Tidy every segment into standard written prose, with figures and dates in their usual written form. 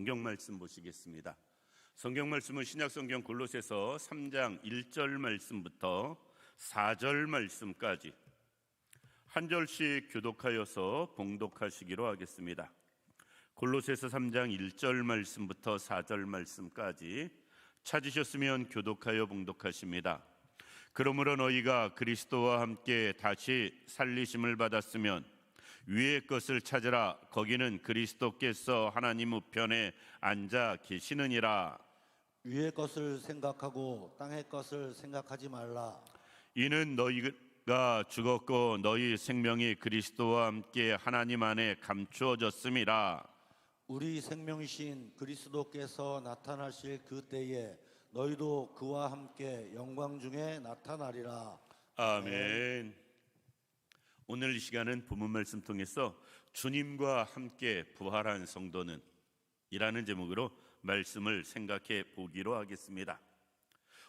성경 말씀 보시겠습니다. 성경 말씀은 신약성경 골로새서 3장 1절 말씀부터 4절 말씀까지 한 절씩 교독하여서 봉독하시기로 하겠습니다. 골로새서 3장 1절 말씀부터 4절 말씀까지 찾으셨으면 교독하여 봉독하십니다. 그러므로 너희가 그리스도와 함께 다시 살리심을 받았으면 위의 것을 찾으라. 거기는 그리스도께서 하나님 우편에 앉아 계시느니라. 위의 것을 생각하고 땅의 것을 생각하지 말라. 이는 너희가 죽었고 너희 생명이 그리스도와 함께 하나님 안에 감추어졌음이라. 우리 생명이신 그리스도께서 나타나실 그때에 너희도 그와 함께 영광 중에 나타나리라. 아멘. 오늘 이 시간은 본문 말씀 통해서 주님과 함께 부활한 성도는 이라는 제목으로 말씀을 생각해 보기로 하겠습니다.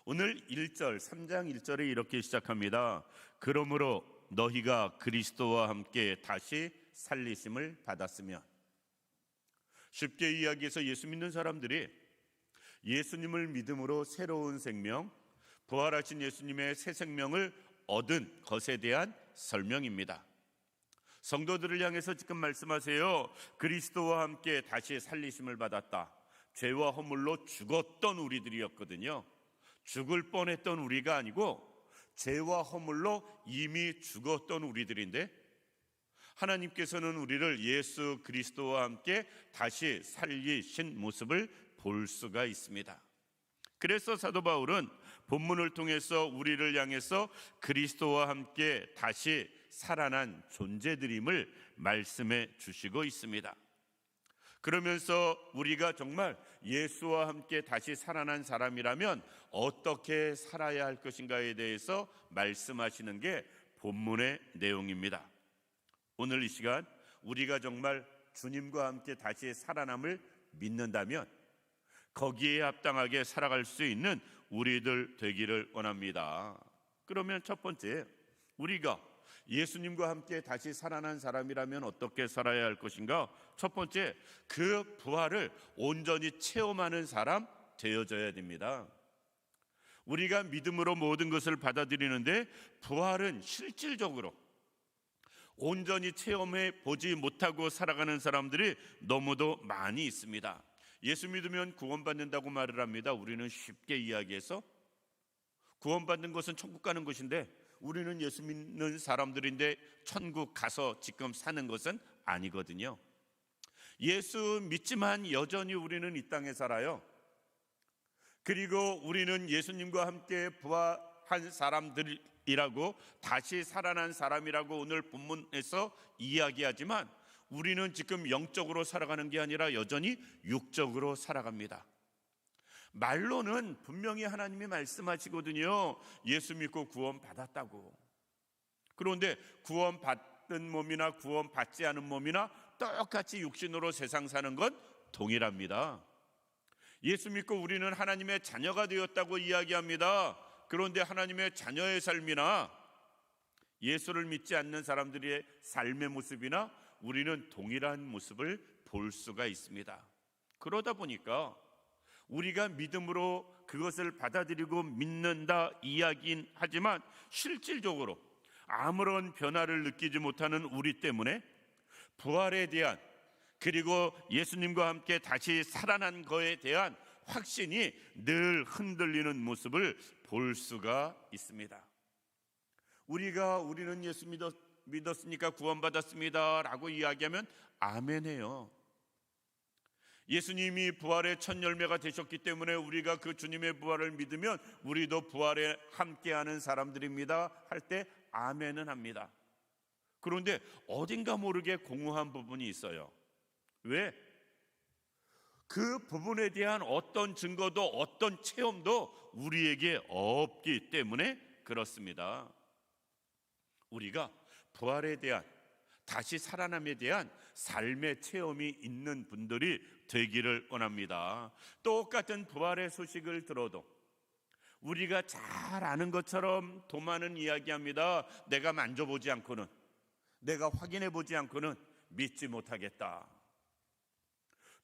오늘 1절 3장 1절에 이렇게 시작합니다. 그러므로 너희가 그리스도와 함께 다시 살리심을 받았으면. 쉽게 이야기해서 예수 믿는 사람들이 예수님을 믿음으로 새로운 생명, 부활하신 예수님의 새 생명을 얻은 것에 대한 설명입니다. 성도들을 향해서 지금 말씀하세요. 그리스도와 함께 다시 살리심을 받았다. 죄와 허물로 죽었던 우리들이었거든요. 죽을 뻔했던 우리가 아니고 죄와 허물로 이미 죽었던 우리들인데 하나님께서는 우리를 예수 그리스도와 함께 다시 살리신 모습을 볼 수가 있습니다. 그래서 사도 바울은 본문을 통해서 우리를 향해서 그리스도와 함께 다시 살아난 존재들임을 말씀해 주시고 있습니다. 그러면서 우리가 정말 예수와 함께 다시 살아난 사람이라면 어떻게 살아야 할 것인가에 대해서 말씀하시는 게 본문의 내용입니다. 오늘 이 시간 우리가 정말 주님과 함께 다시 살아남을 믿는다면 거기에 합당하게 살아갈 수 있는 우리들 되기를 원합니다. 그러면 첫 번째, 우리가 예수님과 함께 다시 살아난 사람이라면 어떻게 살아야 할 것인가? 첫 번째, 그 부활을 온전히 체험하는 사람 되어져야 됩니다. 우리가 믿음으로 모든 것을 받아들이는데 부활은 실질적으로 온전히 체험해 보지 못하고 살아가는 사람들이 너무도 많이 있습니다. 예수 믿으면 구원받는다고 말을 합니다. 우리는 쉽게 이야기해서 구원받는 것은 천국 가는 것인데 우리는 예수 믿는 사람들인데 천국 가서 지금 사는 것은 아니거든요. 예수 믿지만 여전히 우리는 이 땅에 살아요. 그리고 우리는 예수님과 함께 부활한 사람들이라고 다시 살아난 사람이라고 오늘 본문에서 이야기하지만 우리는 지금 영적으로 살아가는 게 아니라 여전히 육적으로 살아갑니다. 말로는 분명히 하나님이 말씀하시거든요. 예수 믿고 구원받았다고. 그런데 구원받은 몸이나 구원받지 않은 몸이나 똑같이 육신으로 세상 사는 건 동일합니다. 예수 믿고 우리는 하나님의 자녀가 되었다고 이야기합니다. 그런데 하나님의 자녀의 삶이나 예수를 믿지 않는 사람들의 삶의 모습이나 우리는 동일한 모습을 볼 수가 있습니다. 그러다 보니까 우리가 믿음으로 그것을 받아들이고 믿는다 이야기는 하지만 실질적으로 아무런 변화를 느끼지 못하는 우리 때문에 부활에 대한 그리고 예수님과 함께 다시 살아난 것에 대한 확신이 늘 흔들리는 모습을 볼 수가 있습니다. 우리는 예수 믿었으니까 구원받았습니다 라고 이야기하면 아멘해요. 예수님이 부활의 첫 열매가 되셨기 때문에 우리가 그 주님의 부활을 믿으면 우리도 부활에 함께하는 사람들입니다 할 때 아멘은 합니다. 그런데 어딘가 모르게 공허한 부분이 있어요. 왜? 그 부분에 대한 어떤 증거도 어떤 체험도 우리에게 없기 때문에 그렇습니다. 우리가 부활에 대한 다시 살아남에 대한 삶의 체험이 있는 분들이 되기를 원합니다. 똑같은 부활의 소식을 들어도 우리가 잘 아는 것처럼 도마는 이야기합니다. 내가 만져보지 않고는, 내가 확인해 보지 않고는 믿지 못하겠다.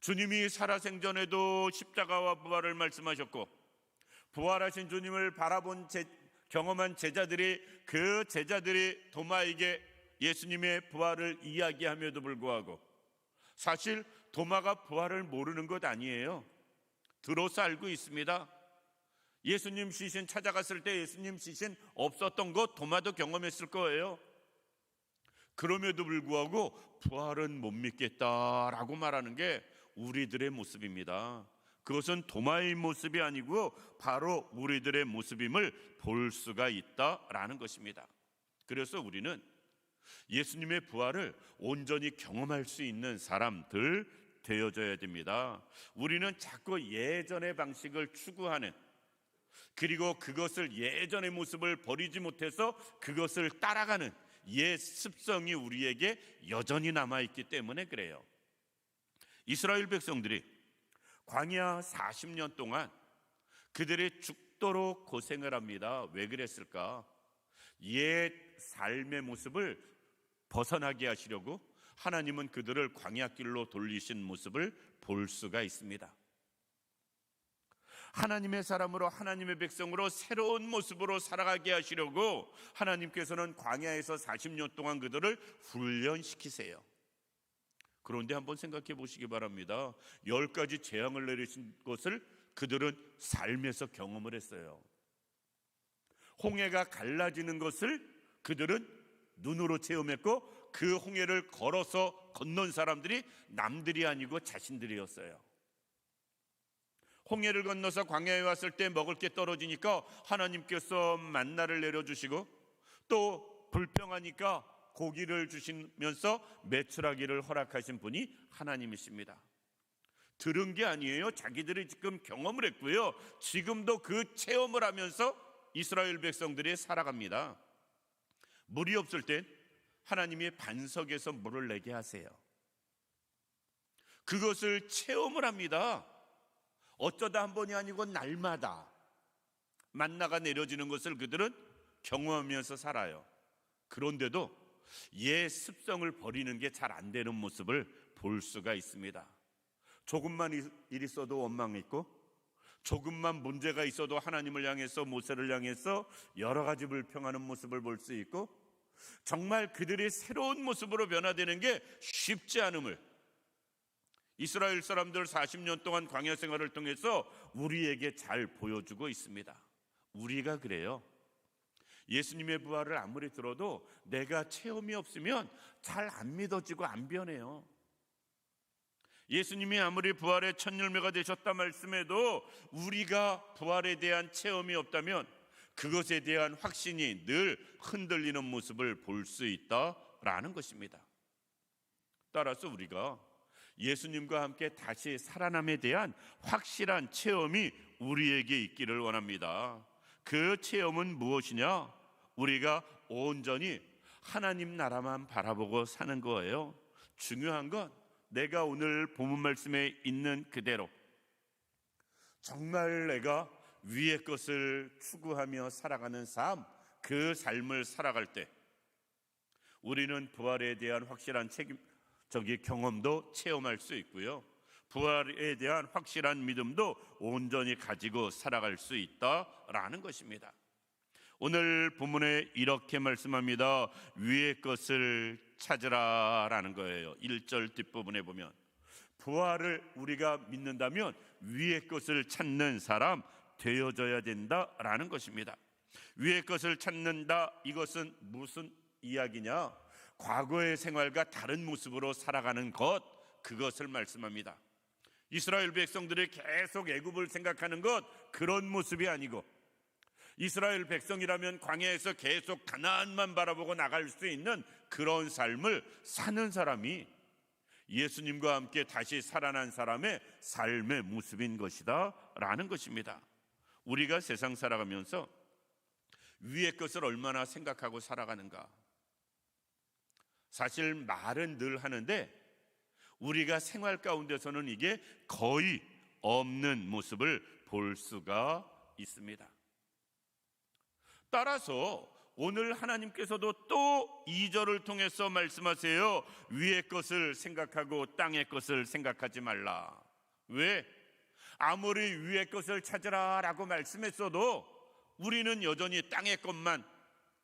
주님이 살아생전에도 십자가와 부활을 말씀하셨고, 부활하신 주님을 바라본 경험한 제자들이, 그 제자들이 도마에게 예수님의 부활을 이야기함에도 불구하고 사실 도마가 부활을 모르는 것 아니에요. 들어서 알고 있습니다. 예수님 시신 찾아갔을 때 예수님 시신 없었던 것 도마도 경험했을 거예요. 그럼에도 불구하고 부활은 못 믿겠다라고 말하는 게 우리들의 모습입니다. 그것은 도마의 모습이 아니고 바로 우리들의 모습임을 볼 수가 있다라는 것입니다. 그래서 우리는 예수님의 부활을 온전히 경험할 수 있는 사람들 되어져야 됩니다. 우리는 자꾸 예전의 방식을 추구하는, 그리고 그것을 예전의 모습을 버리지 못해서 그것을 따라가는 옛 습성이 우리에게 여전히 남아있기 때문에 그래요. 이스라엘 백성들이 광야 40년 동안 그들이 죽도록 고생을 합니다. 왜 그랬을까? 옛 삶의 모습을 벗어나게 하시려고 하나님은 그들을 광야길로 돌리신 모습을 볼 수가 있습니다. 하나님의 사람으로, 하나님의 백성으로 새로운 모습으로 살아가게 하시려고 하나님께서는 광야에서 40년 동안 그들을 훈련시키세요. 그런데 한번 생각해 보시기 바랍니다. 10가지 재앙을 내리신 것을 그들은 삶에서 경험을 했어요. 홍해가 갈라지는 것을 그들은 눈으로 체험했고, 그 홍해를 걸어서 건넌 사람들이 남들이 아니고 자신들이었어요. 홍해를 건너서 광야에 왔을 때 먹을 게 떨어지니까 하나님께서 만나를 내려주시고, 또 불평하니까 고기를 주시면서 메추라기를 허락하신 분이 하나님이십니다. 들은 게 아니에요. 자기들이 지금 경험을 했고요. 지금도 그 체험을 하면서 이스라엘 백성들이 살아갑니다. 물이 없을 땐 하나님이 반석에서 물을 내게 하세요. 그것을 체험을 합니다. 어쩌다 한 번이 아니고 날마다 만나가 내려지는 것을 그들은 경험하면서 살아요. 그런데도 옛 습성을 버리는 게 잘 안 되는 모습을 볼 수가 있습니다. 조금만 일 있어도 원망했고, 조금만 문제가 있어도 하나님을 향해서, 모세를 향해서 여러 가지 불평하는 모습을 볼 수 있고, 정말 그들이 새로운 모습으로 변화되는 게 쉽지 않음을 이스라엘 사람들 40년 동안 광야 생활을 통해서 우리에게 잘 보여주고 있습니다. 우리가 그래요. 예수님의 부활을 아무리 들어도 내가 체험이 없으면 잘 안 믿어지고 안 변해요. 예수님이 아무리 부활의 첫 열매가 되셨다 말씀해도 우리가 부활에 대한 체험이 없다면 그것에 대한 확신이 늘 흔들리는 모습을 볼 수 있다라는 것입니다. 따라서 우리가 예수님과 함께 다시 살아남에 대한 확실한 체험이 우리에게 있기를 원합니다. 그 체험은 무엇이냐? 우리가 온전히 하나님 나라만 바라보고 사는 거예요. 중요한 건 내가 오늘 본문 말씀에 있는 그대로 정말 내가 위의 것을 추구하며 살아가는 삶, 그 삶을 살아갈 때 우리는 부활에 대한 확실한 경험도 체험할 수 있고요, 부활에 대한 확실한 믿음도 온전히 가지고 살아갈 수 있다라는 것입니다. 오늘 본문에 이렇게 말씀합니다. 위의 것을 찾으라라는 거예요. 1절 뒷부분에 보면 부활을 우리가 믿는다면 위의 것을 찾는 사람 되어져야 된다라는 것입니다. 위의 것을 찾는다, 이것은 무슨 이야기냐? 과거의 생활과 다른 모습으로 살아가는 것, 그것을 말씀합니다. 이스라엘 백성들이 계속 애굽을 생각하는 것, 그런 모습이 아니고, 이스라엘 백성이라면 광야에서 계속 가나안만 바라보고 나갈 수 있는 그런 삶을 사는 사람이 예수님과 함께 다시 살아난 사람의 삶의 모습인 것이다 라는 것입니다. 우리가 세상 살아가면서 위의 것을 얼마나 생각하고 살아가는가? 사실 말은 늘 하는데 우리가 생활 가운데서는 이게 거의 없는 모습을 볼 수가 있습니다. 따라서 오늘 하나님께서도 또 2절을 통해서 말씀하세요. 위의 것을 생각하고 땅의 것을 생각하지 말라. 왜? 아무리 위의 것을 찾으라 라고 말씀했어도 우리는 여전히 땅의 것만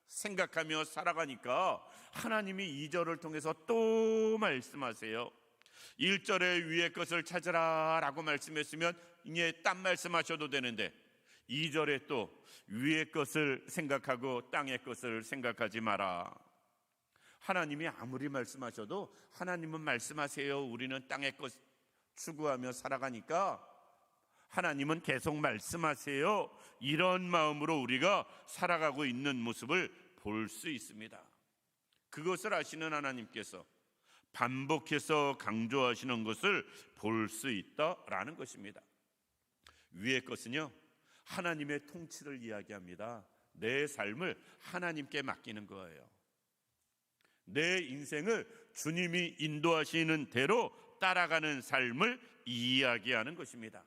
생각하며 살아가니까 하나님이 2절을 통해서 또 말씀하세요. 1절에 위의 것을 찾으라 라고 말씀했으면 이제 딴 말씀하셔도 되는데 2절에 또 위의 것을 생각하고 땅의 것을 생각하지 마라. 하나님이 아무리 말씀하셔도 하나님은 말씀하세요. 우리는 땅의 것 추구하며 살아가니까 하나님은 계속 말씀하세요. 이런 마음으로 우리가 살아가고 있는 모습을 볼 수 있습니다. 그것을 아시는 하나님께서 반복해서 강조하시는 것을 볼 수 있다라는 것입니다. 위의 것은요, 하나님의 통치를 이야기합니다. 내 삶을 하나님께 맡기는 거예요. 내 인생을 주님이 인도하시는 대로 따라가는 삶을 이야기하는 것입니다.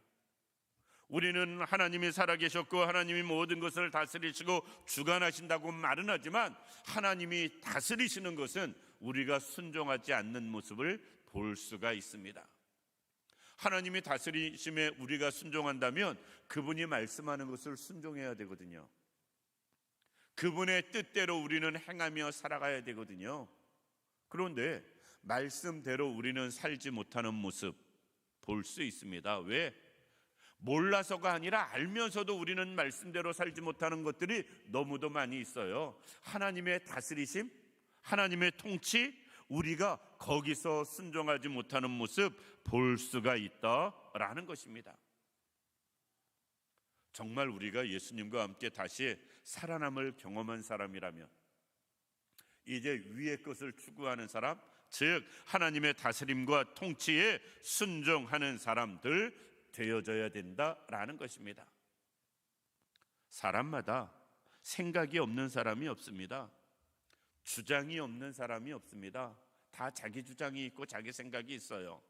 우리는 하나님이 살아계셨고 하나님이 모든 것을 다스리시고 주관하신다고 말은 하지만 하나님이 다스리시는 것은 우리가 순종하지 않는 모습을 볼 수가 있습니다. 하나님이 다스리심에 우리가 순종한다면 그분이 말씀하는 것을 순종해야 되거든요. 그분의 뜻대로 우리는 행하며 살아가야 되거든요. 그런데 말씀대로 우리는 살지 못하는 모습 볼 수 있습니다. 왜? 몰라서가 아니라 알면서도 우리는 말씀대로 살지 못하는 것들이 너무도 많이 있어요. 하나님의 다스리심, 하나님의 통치, 우리가 거기서 순종하지 못하는 모습 볼 수가 있다라는 것입니다. 정말 우리가 예수님과 함께 다시 살아남을 경험한 사람이라면 이제 위의 것을 추구하는 사람, 즉 하나님의 다스림과 통치에 순종하는 사람들 되어져야 된다라는 것입니다. 사람마다 생각이 없는 사람이 없습니다. 주장이 없는 사람이 없습니다. 다 자기 주장이 있고 자기 생각이 있어요.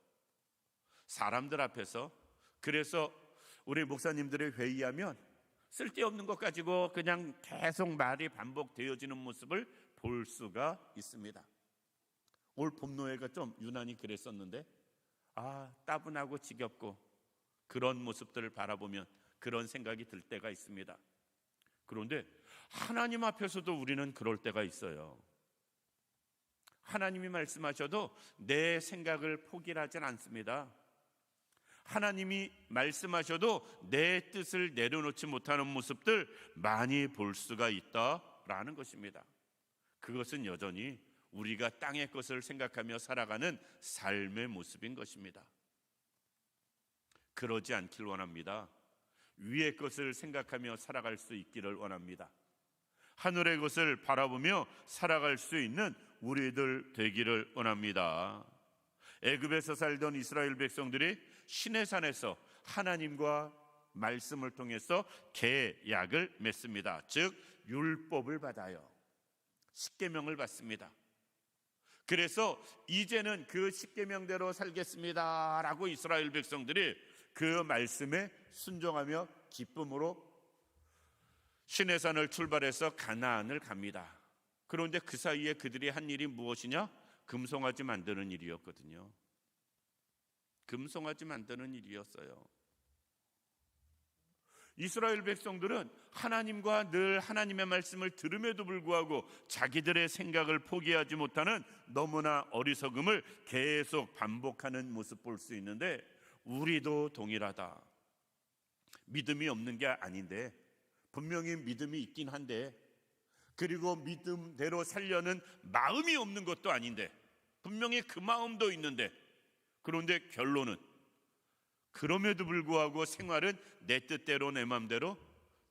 사람들 앞에서. 그래서 우리 목사님들의 회의하면 쓸데없는 것 가지고 그냥 계속 말이 반복되어지는 모습을 볼 수가 있습니다. 올 봄노예가 좀 유난히 그랬었는데 따분하고 지겹고 그런 모습들을 바라보면 그런 생각이 들 때가 있습니다. 그런데 하나님 앞에서도 우리는 그럴 때가 있어요. 하나님이 말씀하셔도 내 생각을 포기하진 않습니다. 하나님이 말씀하셔도 내 뜻을 내려놓지 못하는 모습들 많이 볼 수가 있다라는 것입니다. 그것은 여전히 우리가 땅의 것을 생각하며 살아가는 삶의 모습인 것입니다. 그러지 않길 원합니다. 위의 것을 생각하며 살아갈 수 있기를 원합니다. 하늘의 것을 바라보며 살아갈 수 있는 우리들 되기를 원합니다. 애굽에서 살던 이스라엘 백성들이 시내산에서 하나님과 말씀을 통해서 계약을 맺습니다. 즉 율법을 받아요. 십계명을 받습니다. 그래서 이제는 그 십계명대로 살겠습니다라고 이스라엘 백성들이 그 말씀에 순종하며 기쁨으로 시내산을 출발해서 가나안을 갑니다. 그런데 그 사이에 그들이 한 일이 무엇이냐? 금송아지 만드는 일이었거든요. 금송아지 만드는 일이었어요. 이스라엘 백성들은 하나님과 늘 하나님의 말씀을 들음에도 불구하고 자기들의 생각을 포기하지 못하는 너무나 어리석음을 계속 반복하는 모습 볼 수 있는데 우리도 동일하다. 믿음이 없는 게 아닌데 분명히 믿음이 있긴 한데 그리고 믿음대로 살려는 마음이 없는 것도 아닌데 분명히 그 마음도 있는데 그런데 결론은 그럼에도 불구하고 생활은 내 뜻대로 내 마음대로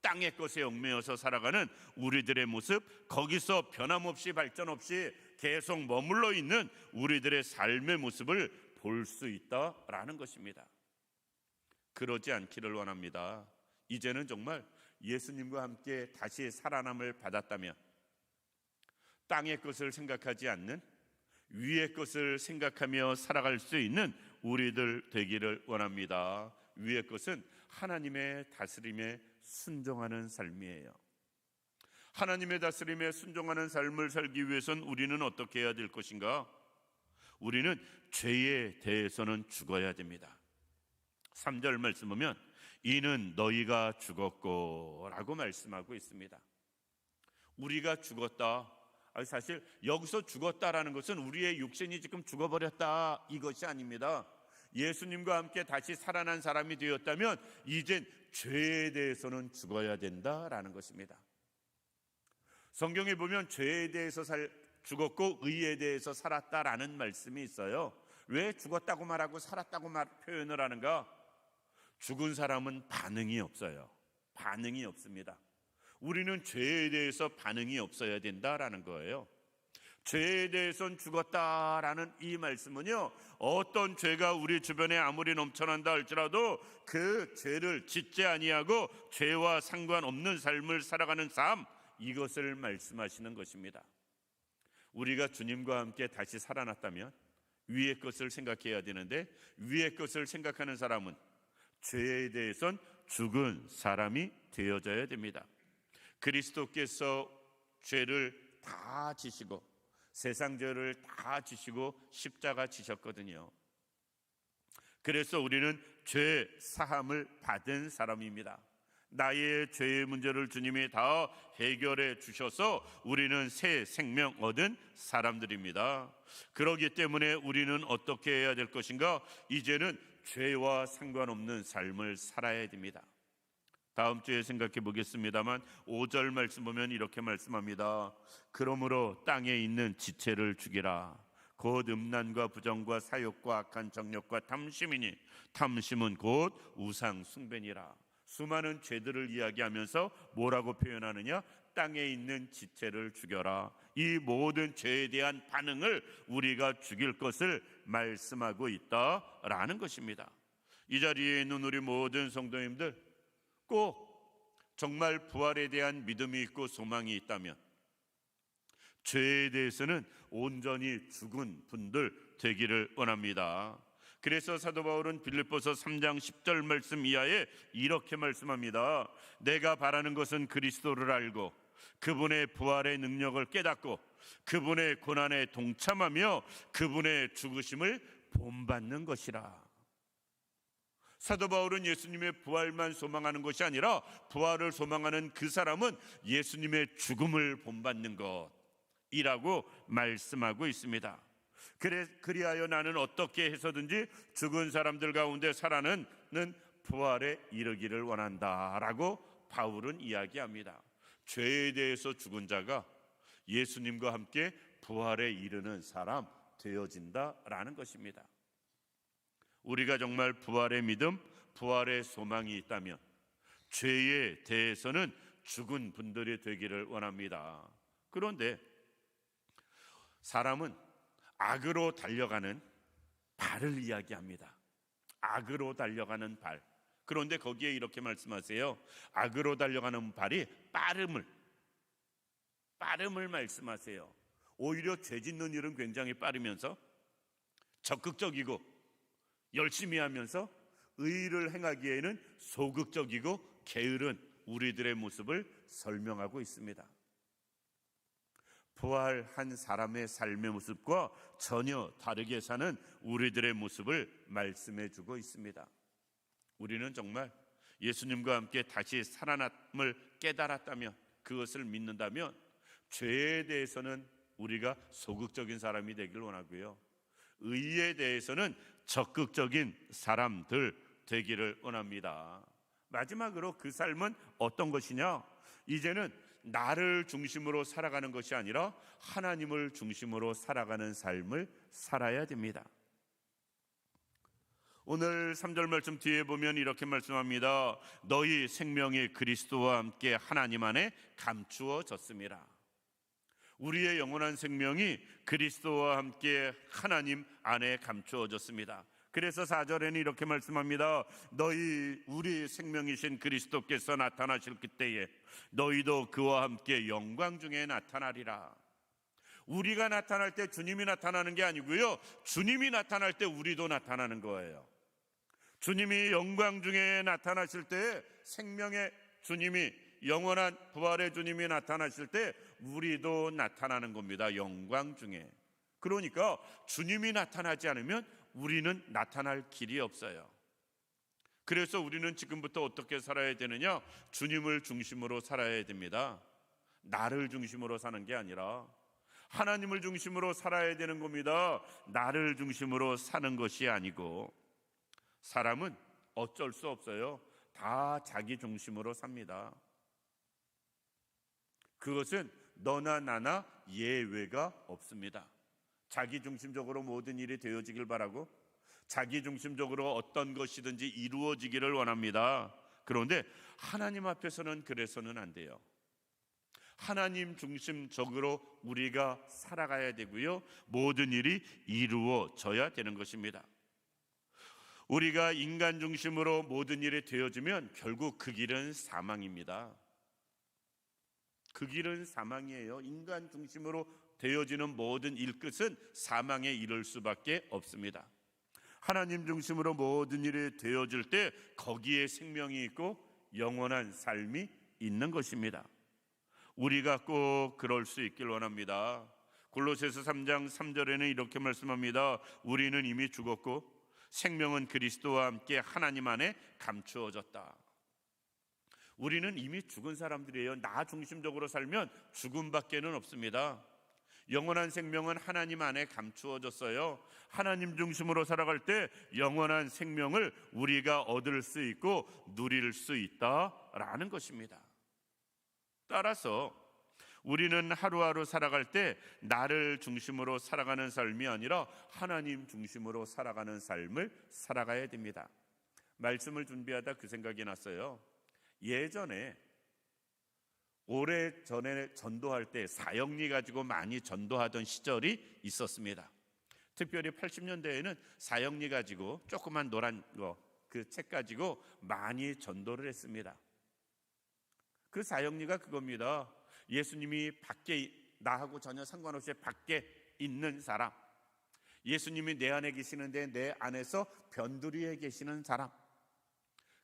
땅의 것에 얽매여서 살아가는 우리들의 모습, 거기서 변함없이 발전 없이 계속 머물러 있는 우리들의 삶의 모습을 볼 수 있다라는 것입니다. 그러지 않기를 원합니다. 이제는 정말 예수님과 함께 다시 살아남을 받았다면 땅의 것을 생각하지 않는 위의 것을 생각하며 살아갈 수 있는 우리들 되기를 원합니다. 위의 것은 하나님의 다스림에 순종하는 삶이에요. 하나님의 다스림에 순종하는 삶을 살기 위해선 우리는 어떻게 해야 될 것인가? 우리는 죄에 대해서는 죽어야 됩니다. 3절 말씀 보면 이는 너희가 죽었고 라고 말씀하고 있습니다. 우리가 죽었다. 사실 여기서 죽었다라는 것은 우리의 육신이 지금 죽어버렸다 이것이 아닙니다. 예수님과 함께 다시 살아난 사람이 되었다면 이젠 죄에 대해서는 죽어야 된다라는 것입니다. 성경에 보면 죄에 대해서 죽었고 의에 대해서 살았다라는 말씀이 있어요. 왜 죽었다고 말하고 살았다고 표현을 하는가? 죽은 사람은 반응이 없어요. 반응이 없습니다. 우리는 죄에 대해서 반응이 없어야 된다라는 거예요. 죄에 대해서는 죽었다라는 이 말씀은요, 어떤 죄가 우리 주변에 아무리 넘쳐난다 할지라도 그 죄를 짓지 아니하고 죄와 상관없는 삶을 살아가는 삶, 이것을 말씀하시는 것입니다. 우리가 주님과 함께 다시 살아났다면 위의 것을 생각해야 되는데, 위의 것을 생각하는 사람은 죄에 대해선 죽은 사람이 되어져야 됩니다. 그리스도께서 죄를 다 지시고 세상 죄를 다 지시고 십자가 지셨거든요. 그래서 우리는 죄 사함을 받은 사람입니다. 나의 죄의 문제를 주님이 다 해결해 주셔서 우리는 새 생명 얻은 사람들입니다. 그렇기 때문에 우리는 어떻게 해야 될 것인가? 이제는 죄와 상관없는 삶을 살아야 됩니다. 다음 주에 생각해 보겠습니다만 5절 말씀 보면 이렇게 말씀합니다. 그러므로 땅에 있는 지체를 죽이라. 곧 음란과 부정과 사욕과 악한 정욕과 탐심이니 탐심은 곧 우상 숭배니라. 수많은 죄들을 이야기하면서 뭐라고 표현하느냐? 땅에 있는 지체를 죽여라. 이 모든 죄에 대한 반응을 우리가 죽일 것을 말씀하고 있다라는 것입니다. 이 자리에 있는 우리 모든 성도님들, 꼭 정말 부활에 대한 믿음이 있고 소망이 있다면 죄에 대해서는 온전히 죽은 분들 되기를 원합니다. 그래서 사도 바울은 빌립보서 3장 10절 말씀 이하에 이렇게 말씀합니다. 내가 바라는 것은 그리스도를 알고 그분의 부활의 능력을 깨닫고 그분의 고난에 동참하며 그분의 죽으심을 본받는 것이라. 사도 바울은 예수님의 부활만 소망하는 것이 아니라 부활을 소망하는 그 사람은 예수님의 죽음을 본받는 것이라고 말씀하고 있습니다. 그리하여 나는 어떻게 해서든지 죽은 사람들 가운데 살아는 부활에 이르기를 원한다라고 바울은 이야기합니다. 죄에 대해서 죽은 자가 예수님과 함께 부활에 이르는 사람 되어진다라는 것입니다. 우리가 정말 부활의 믿음, 부활의 소망이 있다면 죄에 대해서는 죽은 분들이 되기를 원합니다. 그런데 사람은 악으로 달려가는 발을 이야기합니다. 악으로 달려가는 발. 그런데 거기에 이렇게 말씀하세요. 악으로 달려가는 발이 빠름을 말씀하세요. 오히려 죄 짓는 일은 굉장히 빠르면서 적극적이고 열심히 하면서 의를 행하기에는 소극적이고 게으른 우리들의 모습을 설명하고 있습니다. 부활한 사람의 삶의 모습과 전혀 다르게 사는 우리들의 모습을 말씀해 주고 있습니다. 우리는 정말 예수님과 함께 다시 살아남을 깨달았다면, 그것을 믿는다면 죄에 대해서는 우리가 소극적인 사람이 되길 원하고요, 의에 대해서는 적극적인 사람들 되기를 원합니다. 마지막으로 그 삶은 어떤 것이냐? 이제는 나를 중심으로 살아가는 것이 아니라 하나님을 중심으로 살아가는 삶을 살아야 됩니다. 오늘 3절 말씀 뒤에 보면 이렇게 말씀합니다. 너희 생명이 그리스도와 함께 하나님 안에 감추어졌음이라. 우리의 영원한 생명이 그리스도와 함께 하나님 안에 감추어졌습니다. 그래서 4절에는 이렇게 말씀합니다. 우리 생명이신 그리스도께서 나타나실 그때에 너희도 그와 함께 영광 중에 나타나리라. 우리가 나타날 때 주님이 나타나는 게 아니고요, 주님이 나타날 때 우리도 나타나는 거예요. 주님이 영광 중에 나타나실 때 생명의 주님이 영원한 부활의 주님이 나타나실 때 우리도 나타나는 겁니다. 영광 중에. 그러니까 주님이 나타나지 않으면 우리는 나타날 길이 없어요. 그래서 우리는 지금부터 어떻게 살아야 되느냐? 주님을 중심으로 살아야 됩니다. 나를 중심으로 사는 게 아니라 하나님을 중심으로 살아야 되는 겁니다. 나를 중심으로 사는 것이 아니고. 사람은 어쩔 수 없어요. 다 자기 중심으로 삽니다. 그것은 너나 나나 예외가 없습니다. 자기 중심적으로 모든 일이 되어지길 바라고 자기 중심적으로 어떤 것이든지 이루어지기를 원합니다. 그런데 하나님 앞에서는 그래서는 안 돼요. 하나님 중심적으로 우리가 살아가야 되고요. 모든 일이 이루어져야 되는 것입니다. 우리가 인간 중심으로 모든 일이 되어지면 결국 그 길은 사망입니다. 그 길은 사망이에요. 인간 중심으로 되어지는 모든 일 끝은 사망에 이를 수밖에 없습니다. 하나님 중심으로 모든 일이 되어질 때 거기에 생명이 있고 영원한 삶이 있는 것입니다. 우리가 꼭 그럴 수 있길 원합니다. 골로새서 3장 3절에는 이렇게 말씀합니다. 우리는 이미 죽었고 생명은 그리스도와 함께 하나님 안에 감추어졌다. 우리는 이미 죽은 사람들이에요. 나 중심적으로 살면 죽음밖에는 없습니다. 영원한 생명은 하나님 안에 감추어졌어요. 하나님 중심으로 살아갈 때 영원한 생명을 우리가 얻을 수 있고 누릴 수 있다라는 것입니다. 따라서 우리는 하루하루 살아갈 때 나를 중심으로 살아가는 삶이 아니라 하나님 중심으로 살아가는 삶을 살아가야 됩니다. 말씀을 준비하다 그 생각이 났어요. 예전에 오래전에 전도할 때 사형리 가지고 많이 전도하던 시절이 있었습니다. 특별히 80년대에는 사형리 가지고 조그만 노란 거 그 책 가지고 많이 전도를 했습니다. 그 사형리가 그겁니다. 예수님이 밖에, 나하고 전혀 상관없이 밖에 있는 사람, 예수님이 내 안에 계시는데 내 안에서 변두리에 계시는 사람,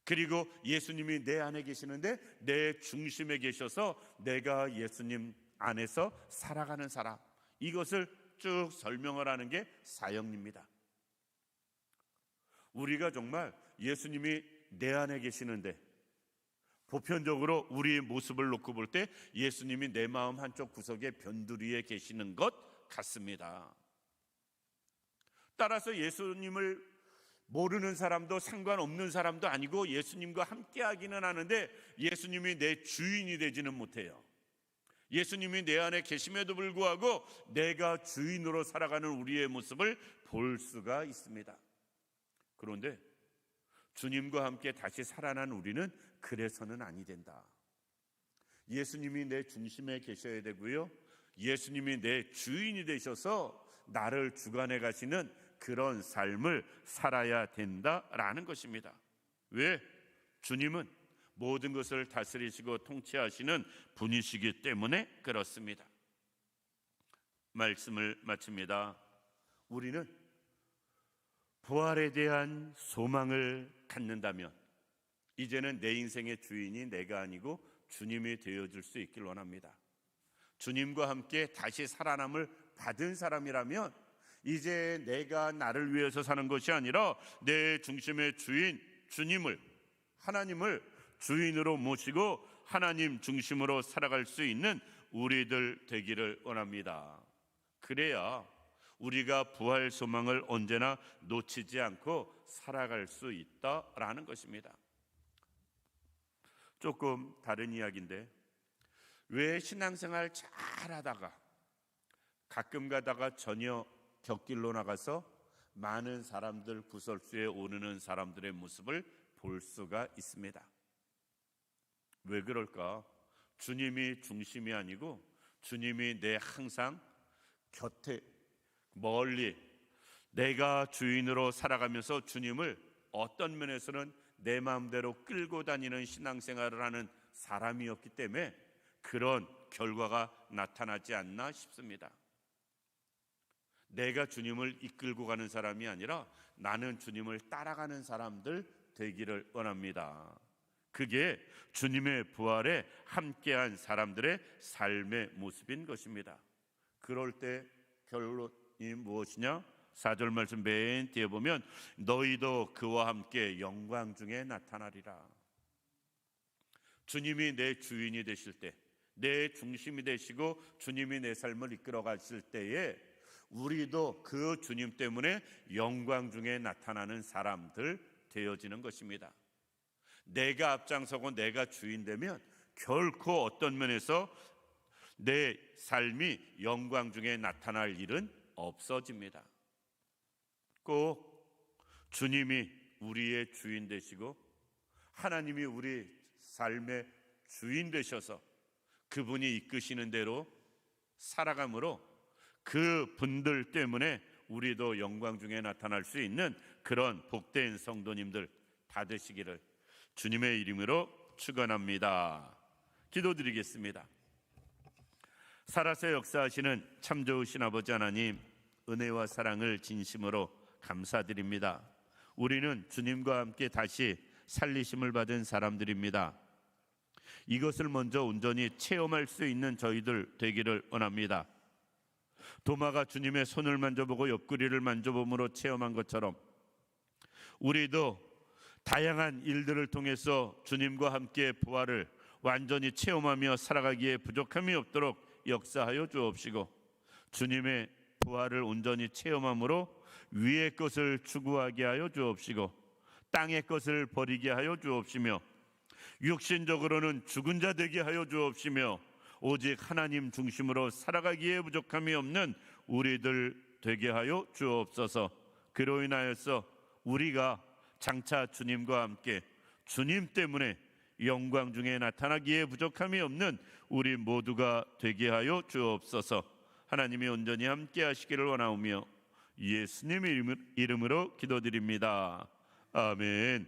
그리고 예수님이 내 안에 계시는데 내 중심에 계셔서 내가 예수님 안에서 살아가는 사람, 이것을 쭉 설명을 하는 게 사형리입니다. 우리가 정말 예수님이 내 안에 계시는데 보편적으로 우리의 모습을 놓고 볼 때 예수님이 내 마음 한쪽 구석에 변두리에 계시는 것 같습니다. 따라서 예수님을 모르는 사람도 상관없는 사람도 아니고 예수님과 함께 하기는 하는데 예수님이 내 주인이 되지는 못해요. 예수님이 내 안에 계심에도 불구하고 내가 주인으로 살아가는 우리의 모습을 볼 수가 있습니다. 그런데 주님과 함께 다시 살아난 우리는 그래서는 아니 된다. 예수님이 내 중심에 계셔야 되고요. 예수님이 내 주인이 되셔서 나를 주관해 가시는 그런 삶을 살아야 된다라는 것입니다. 왜? 주님은 모든 것을 다스리시고 통치하시는 분이시기 때문에 그렇습니다. 말씀을 마칩니다. 우리는 부활에 대한 소망을 갖는다면 이제는 내 인생의 주인이 내가 아니고 주님이 되어줄 수 있길 원합니다. 주님과 함께 다시 살아남을 받은 사람이라면 이제 내가 나를 위해서 사는 것이 아니라 내 중심의 주인 주님을, 하나님을 주인으로 모시고 하나님 중심으로 살아갈 수 있는 우리들 되기를 원합니다. 그래야 우리가 부활 소망을 언제나 놓치지 않고 살아갈 수 있다라는 것입니다. 조금 다른 이야기인데, 왜 신앙생활 잘하다가 가끔 가다가 전혀 곁길로 나가서 많은 사람들 구설수에 오르는 사람들의 모습을 볼 수가 있습니다. 왜 그럴까? 주님이 중심이 아니고 주님이 내 항상 곁에 멀리 내가 주인으로 살아가면서 주님을 어떤 면에서는 내 마음대로 끌고 다니는 신앙생활을 하는 사람이었기 때문에 그런 결과가 나타나지 않나 싶습니다. 내가 주님을 이끌고 가는 사람이 아니라 나는 주님을 따라가는 사람들 되기를 원합니다. 그게 주님의 부활에 함께한 사람들의 삶의 모습인 것입니다. 그럴 때 결론이 무엇이냐? 4절 말씀 맨 뒤에 보면 너희도 그와 함께 영광 중에 나타나리라. 주님이 내 주인이 되실 때, 내 중심이 되시고 주님이 내 삶을 이끌어 가실 때에 우리도 그 주님 때문에 영광 중에 나타나는 사람들 되어지는 것입니다. 내가 앞장서고 내가 주인 되면 결코 어떤 면에서 내 삶이 영광 중에 나타날 일은 없어집니다. 꼭 주님이 우리의 주인 되시고 하나님이 우리 삶의 주인 되셔서 그분이 이끄시는 대로 살아감으로 그 분들 때문에 우리도 영광 중에 나타날 수 있는 그런 복된 성도님들 다 되시기를 주님의 이름으로 축원합니다. 기도드리겠습니다. 살아서 역사하시는 참 좋으신 아버지 하나님, 은혜와 사랑을 진심으로 감사드립니다. 우리는 주님과 함께 다시 살리심을 받은 사람들입니다. 이것을 먼저 온전히 체험할 수 있는 저희들 되기를 원합니다. 도마가 주님의 손을 만져보고 옆구리를 만져봄으로 체험한 것처럼 우리도 다양한 일들을 통해서 주님과 함께 부활을 완전히 체험하며 살아가기에 부족함이 없도록 역사하여 주옵시고 주님의 부활을 온전히 체험함으로 위의 것을 추구하게 하여 주옵시고 땅의 것을 버리게 하여 주옵시며 육신적으로는 죽은 자 되게 하여 주옵시며 오직 하나님 중심으로 살아가기에 부족함이 없는 우리들 되게 하여 주옵소서. 그로 인하여서 우리가 장차 주님과 함께 주님 때문에 영광 중에 나타나기에 부족함이 없는 우리 모두가 되게 하여 주옵소서. 하나님이 온전히 함께 하시기를 원하오며 예수님의 이름으로 기도드립니다. 아멘.